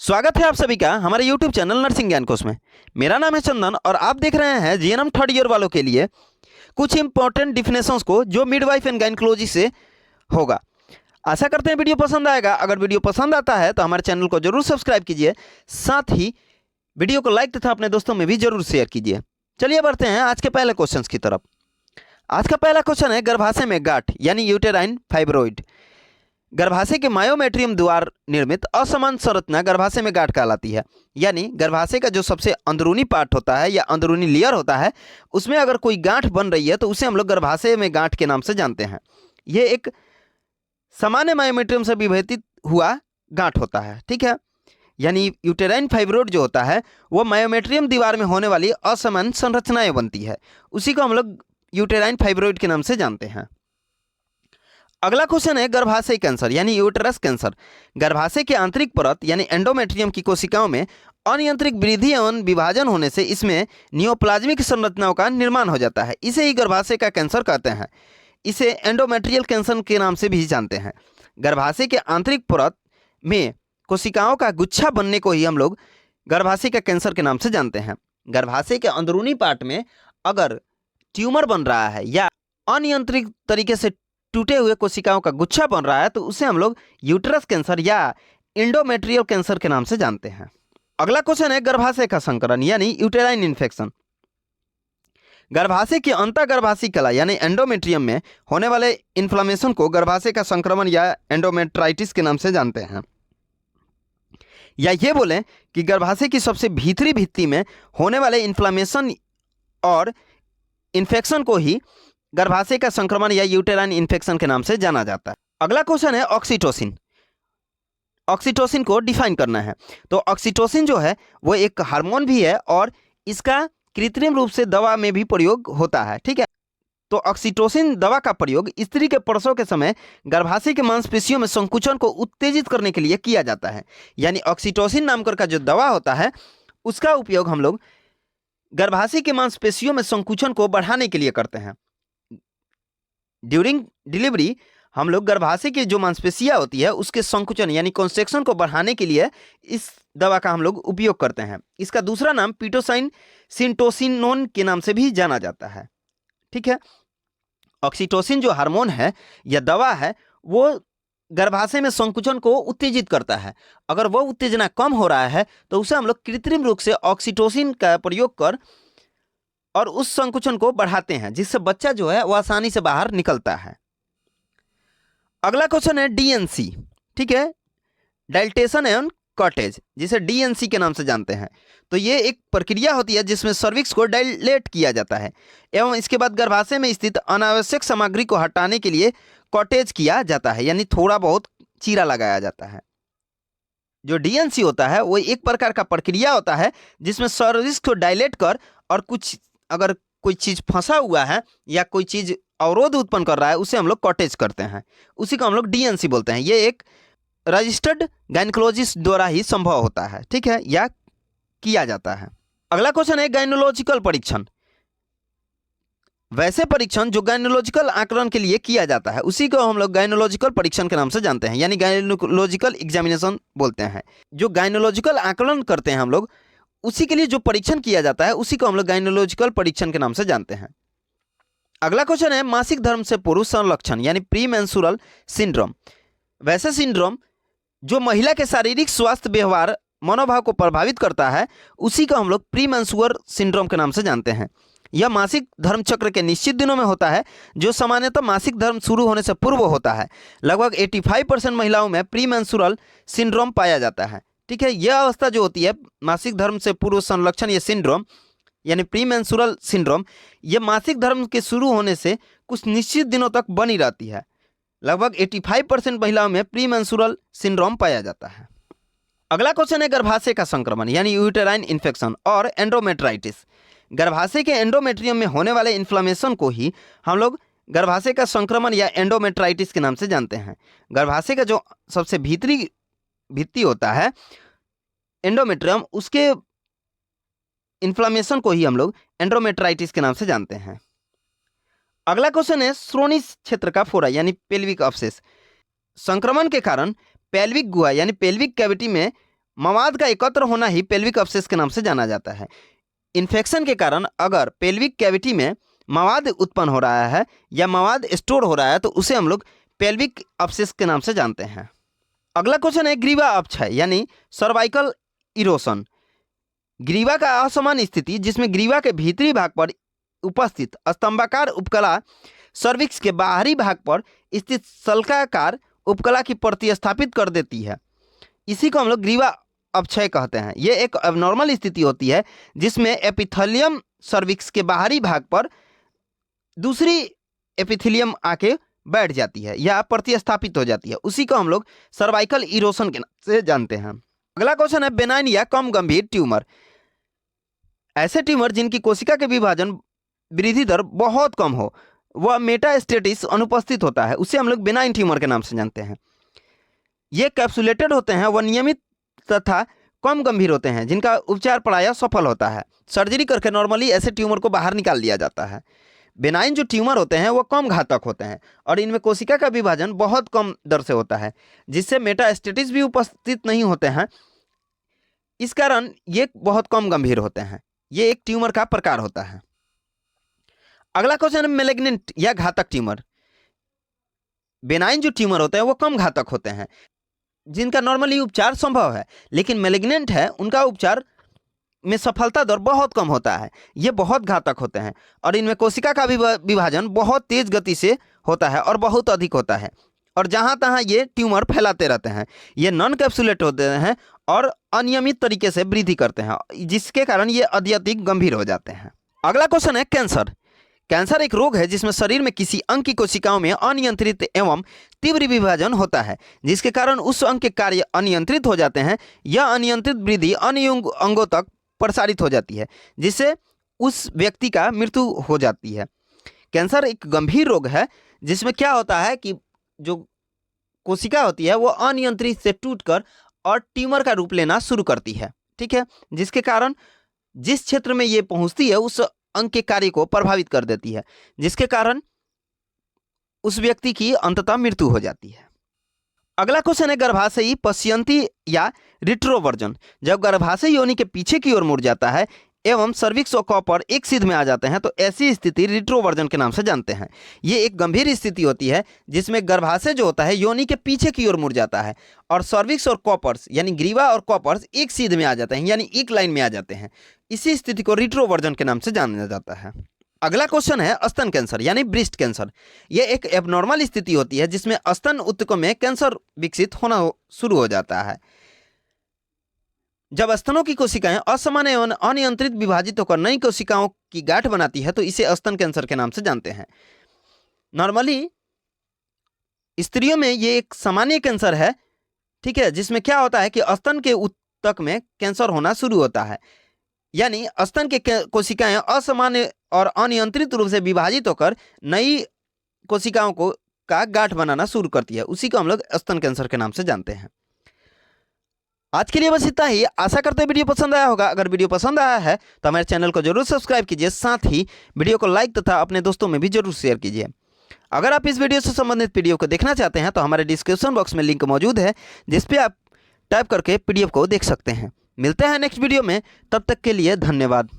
स्वागत है आप सभी का हमारे YouTube चैनल नर्सिंग ज्ञान कोश में। मेरा नाम है चंदन और आप देख रहे हैं जीएनएम थर्ड ईयर वालों के लिए कुछ इंपॉर्टेंट डिफिनेशंस को जो मिडवाइफ एंड गायनेकोलॉजी से होगा। आशा करते हैं वीडियो पसंद आएगा। अगर वीडियो पसंद आता है तो हमारे चैनल को जरूर सब्सक्राइब कीजिए, साथ ही वीडियो को लाइक तथा अपने दोस्तों में भी जरूर शेयर कीजिए। चलिए बढ़ते हैं आज के पहले क्वेश्चन की तरफ। आज का पहला क्वेश्चन है गर्भाशय में गांठ यानी यूटेराइन फाइब्रोइड। गर्भाशय के मायोमेट्रियम द्वार निर्मित असमान संरचना गर्भाशय में गांठ कहलाती है। यानी गर्भाशय का जो सबसे अंदरूनी पार्ट होता है या अंदरूनी लेयर होता है, उसमें अगर कोई गांठ बन रही है तो उसे हम लोग गर्भाशय में गांठ के नाम से जानते हैं। ये एक सामान्य मायोमेट्रियम से विभेदित हुआ गांठ होता है। ठीक है, यानी यूटेराइन फाइब्रोइड जो होता है वो मायोमेट्रियम दीवार में होने वाली असमान संरचनाएं बनती है, उसी को हम लोग यूटेराइन फाइब्रोइड के नाम से जानते हैं। अगला क्वेश्चन है गर्भाशय कैंसर यानी यूटेरस कैंसर। गर्भाशय के आंतरिक परत यानी एंडोमेट्रियम की कोशिकाओं में अनियंत्रित वृद्धि एवं विभाजन होने से इसमें नियोप्लाज्मिक संरचनाओं का निर्माण हो जाता है। इसे ही गर्भाशय का कैंसर कहते हैं। इसे एंडोमेट्रियल कैंसर के नाम से भी जानते हैं। गर्भाशय के आंतरिक परत में कोशिकाओं का गुच्छा बनने को ही हम लोग गर्भाशय का कैंसर के नाम से जानते हैं। गर्भाशय के अंदरूनी पार्ट में अगर ट्यूमर बन रहा है या अनियंत्रित तरीके से टूटे हुए कोशिकाओं का गुच्छा बन रहा है तो उसे हम लोग यूटेरस कैंसर या एंडोमेट्रियल कैंसर के नाम से जानते हैं। अगला क्वेश्चन है गर्भाशय का संकरण यानी यूटेराइन इन्फेक्शन। गर्भाशय की अंतःगर्भाशय कला यानी एंडोमेट्रियम में होने वाले इन्फ्लामेशन को गर्भाशय का संक्रमण या एंडोमेट्राइटिस के नाम से जानते हैं। या ये बोलें कि गर्भाशय की सबसे भीतरी भित्ति में होने वाले इन्फ्लामेशन और इन्फेक्शन को ही गर्भाशय का संक्रमण या यूटेराइन इन्फेक्शन के नाम से जाना जाता है। अगला क्वेश्चन है ऑक्सीटोसिन। ऑक्सीटोसिन को डिफाइन करना है। तो ऑक्सीटोसिन जो है वो एक हार्मोन भी है और इसका कृत्रिम रूप से दवा में भी प्रयोग होता है। ठीक है, तो ऑक्सीटोसिन दवा का प्रयोग स्त्री के प्रसव के समय गर्भाशय के मांसपेशियों में संकुचन को उत्तेजित करने के लिए किया जाता है। यानी ऑक्सीटोसिन नामकर का जो दवा होता है उसका उपयोग हम लोग गर्भाशय के मांसपेशियों में संकुचन को बढ़ाने के लिए करते हैं। ड्यूरिंग डिलीवरी हम लोग गर्भाशय की जो मांसपेशियां होती है उसके संकुचन यानी कॉन्स्ट्रिक्शन को बढ़ाने के लिए इस दवा का हम लोग उपयोग करते हैं। इसका दूसरा नाम पिटोसाइन सिंटोसिनोन के नाम से भी जाना जाता है। ठीक है, ऑक्सीटोसिन जो हार्मोन है या दवा है वो गर्भाशय में संकुचन को उत्तेजित करता है। अगर वो उत्तेजना कम हो रहा है तो उसे हम लोग कृत्रिम रूप से ऑक्सीटोसिन का प्रयोग कर और उस संकुचन को बढ़ाते हैं, जिससे बच्चा जो है वो आसानी से बाहर निकलता है। अगला क्वेश्चन है डीएनसी। ठीक है, डाइलेटेशन एंड कॉटेज, जिसे डीएनसी के नाम से जानते हैं। तो ये एक प्रक्रिया होती है जिसमें सर्विक्स को डाइलेट किया जाता है एवं इसके बाद गर्भाशय में स्थित अनावश्यक सामग्री को हटाने के लिए कॉटेज किया जाता है, यानी थोड़ा बहुत चीरा लगाया जाता है। जो डीएनसी होता है वो एक प्रकार का प्रक्रिया होता है जिसमें सर्विक्स को डायलेट कर और कुछ अगर कोई चीज़ फंसा हुआ है या कोई चीज़ अवरोध उत्पन्न कर रहा है उसे हम लोग कॉटेज करते हैं, उसी को हम लोग डीएनसी बोलते हैं। ये एक रजिस्टर्ड गायनेकोलॉजिस्ट द्वारा ही संभव होता है। ठीक है, या किया जाता है। अगला क्वेश्चन है गायनोलॉजिकल परीक्षण। वैसे परीक्षण जो गायनोलॉजिकल आकलन के लिए किया जाता है उसी को हम लोग गायनोलॉजिकल परीक्षण के नाम से जानते हैं, यानी गायनोलॉजिकल एग्जामिनेशन बोलते हैं। जो गायनोलॉजिकल आकलन करते हैं हम लोग उसी के लिए जो परीक्षण किया जाता है उसी को हम लोग गायनोलॉजिकल परीक्षण के नाम से जानते हैं। अगला क्वेश्चन है मासिक धर्म से पूर्व संलक्षण यानी प्री मेंस्ट्रुअल सिंड्रोम। वैसे सिंड्रोम जो महिला के शारीरिक स्वास्थ्य व्यवहार मनोभाव को प्रभावित करता है उसी को हम लोग प्री मेंस्ट्रुअल सिंड्रोम के नाम से जानते हैं। यह मासिक धर्म चक्र के निश्चित दिनों में होता है, जो सामान्यतः मासिक धर्म शुरू होने से पूर्व होता है। लगभग 85% महिलाओं में प्री मेंस्ट्रुअल सिंड्रोम पाया जाता है। ठीक है, यह अवस्था जो होती है मासिक धर्म से पूर्व संलक्षण या सिंड्रोम यानी प्री मेंस्ट्रुअल सिंड्रोम, यह मासिक धर्म के शुरू होने से कुछ निश्चित दिनों तक बनी रहती है। लगभग 85% महिलाओं में प्री मेंस्ट्रुअल सिंड्रोम पाया जाता है। अगला क्वेश्चन है गर्भाशय का संक्रमण यानी यूटेराइन इन्फेक्शन और एंडोमेट्राइटिस। गर्भाशय के एंडोमेट्रियम में होने वाले इन्फ्लामेशन को ही हम लोग गर्भाशय का संक्रमण या एंडोमेट्राइटिस के नाम से जानते हैं। गर्भाशय का जो सबसे भीतरी भित्ति होता है एंडोमेट्रियम, उसके इन्फ्लामेशन को ही हम लोग एंडोमेट्राइटिस के नाम से जानते हैं। अगला क्वेश्चन है श्रोणि क्षेत्र का फोड़ा यानी पेल्विक अब्सेस। संक्रमण के कारण पेल्विक गुहा यानी पेल्विक कैविटी में मवाद का एकत्र होना ही पेल्विक अब्सेस के नाम से जाना जाता है। इन्फेक्शन के कारण अगर पेल्विक कैविटी में मवाद उत्पन्न हो रहा है या मवाद स्टोर हो रहा है तो उसे हम लोग पेल्विक अब्सेस के नाम से जानते हैं। अगला क्वेश्चन है ग्रीवा अपक्षय यानी सर्वाइकल इरोशन। ग्रीवा का असमान स्थिति जिसमें ग्रीवा के भीतरी भाग पर उपस्थित स्तंभाकार उपकला सर्विक्स के बाहरी भाग पर स्थित शल्काकार उपकला की प्रतिस्थापित कर देती है, इसी को हम लोग ग्रीवा अपक्षय कहते हैं। ये एक एबनॉर्मल स्थिति होती है जिसमें एपिथेलियम सर्विक्स के बाहरी भाग पर दूसरी एपिथेलियम आके बैठ जाती है या प्रतिस्थापित हो जाती है, उसी को हम लोग सर्वाइकल इरोशन के नाम से जानते हैं। अगला क्वेश्चन है बेनाइन या कम गंभीर ट्यूमर। ऐसे ट्यूमर जिनकी कोशिका के विभाजन वृद्धि दर बहुत कम हो, वह मेटास्टेटिस अनुपस्थित होता है, उसे हम लोग बेनाइन ट्यूमर के नाम से जानते हैं। ये कैप्सुलेटेड होते हैं, वह नियमित तथा कम गंभीर होते हैं, जिनका उपचार प्रायः सफल होता है। सर्जरी करके नॉर्मली ऐसे ट्यूमर को बाहर निकाल दिया जाता है। बेनाइन जो ट्यूमर होते हैं वो कम घातक होते हैं और इनमें कोशिका का विभाजन बहुत कम दर से होता है, जिससे मेटास्टेटिस भी उपस्थित नहीं होते हैं। इस कारण ये बहुत कम गंभीर होते हैं। ये एक ट्यूमर का प्रकार होता है। अगला क्वेश्चन है मेलिग्नेंट या घातक ट्यूमर। बेनाइन जो ट्यूमर होते हैं वो कम घातक होते हैं, जिनका नॉर्मली उपचार संभव है, लेकिन मेलिग्नेंट है उनका उपचार में सफलता दर बहुत कम होता है। ये बहुत घातक होते हैं और इनमें कोशिका का विभाजन बहुत तेज गति से होता है और बहुत अधिक होता है, और जहाँ तहाँ ये ट्यूमर फैलाते रहते हैं। ये नॉन कैप्सुलेट होते हैं और अनियमित तरीके से वृद्धि करते हैं, जिसके कारण ये अत्यधिक गंभीर हो जाते हैं। अगला क्वेश्चन है कैंसर। कैंसर एक रोग है जिसमें शरीर में किसी अंग की कोशिकाओं में अनियंत्रित एवं तीव्र विभाजन होता है, जिसके कारण उस अंग के कार्य अनियंत्रित हो जाते हैं। यह अनियंत्रित वृद्धि अन्य अंगों तक प्रसारित हो जाती है, जिससे उस व्यक्ति का मृत्यु हो जाती है। कैंसर एक गंभीर रोग है जिसमें क्या होता है कि जो कोशिका होती है वो अनियंत्रित से टूटकर और ट्यूमर का रूप लेना शुरू करती है, ठीक है, जिसके कारण जिस क्षेत्र में ये पहुंचती है उस अंग के कार्य को प्रभावित कर देती है, जिसके कारण उस व्यक्ति की अंततः मृत्यु हो जाती है। अगला क्वेश्चन है गर्भाशयी पश्यंती या रिट्रोवर्जन। जब गर्भाशय योनि के पीछे की ओर मुड़ जाता है एवं सर्विक्स और कॉपर एक सीध में आ जाते हैं तो ऐसी स्थिति रिट्रोवर्जन के नाम से जानते हैं। ये एक गंभीर स्थिति होती है जिसमें गर्भाशय जो होता है योनि के पीछे की ओर मुड़ जाता है और सर्विक्स और कॉपर्स यानी ग्रीवा और कॉपर्स एक सीध में आ जाते हैं, यानी एक लाइन में आ जाते हैं। इसी स्थिति को रिट्रोवर्जन के नाम से जाना जाता है। अगला क्वेश्चन है स्तन कैंसर यानी ब्रेस्ट कैंसर। यह एक एबनॉर्मल स्थिति होती है जिसमें स्तन ऊतकों में कैंसर विकसित होना शुरू हो जाता है। जब स्तनों की कोशिकाएं असमान एवं अनियंत्रित विभाजित होकर नई कोशिकाओं की गांठ बनाती है तो इसे स्तन कैंसर के नाम से जानते हैं। नॉर्मली स्त्रियों में ये एक सामान्य कैंसर है, ठीक है, जिसमें क्या होता है कि स्तन के ऊतक में कैंसर होना शुरू होता है, यानी स्तन के कोशिकाएं असामान्य और अनियंत्रित रूप से विभाजित होकर नई कोशिकाओं को का गांठ बनाना शुरू करती है। उसी को हम लोग स्तन कैंसर के नाम से जानते हैं। आज के लिए बस इतना ही। आशा करते हैं वीडियो पसंद आया होगा। अगर वीडियो पसंद आया है तो हमारे चैनल को जरूर सब्सक्राइब कीजिए, साथ ही वीडियो को लाइक तथा अपने दोस्तों में भी जरूर शेयर कीजिए। अगर आप इस वीडियो से संबंधित पीडीएफ को देखना चाहते हैं तो हमारे डिस्क्रिप्शन बॉक्स में लिंक मौजूद है, जिस पे आप टाइप करके पीडीएफ को देख सकते हैं। मिलते हैं नेक्स्ट वीडियो में, तब तक के लिए धन्यवाद।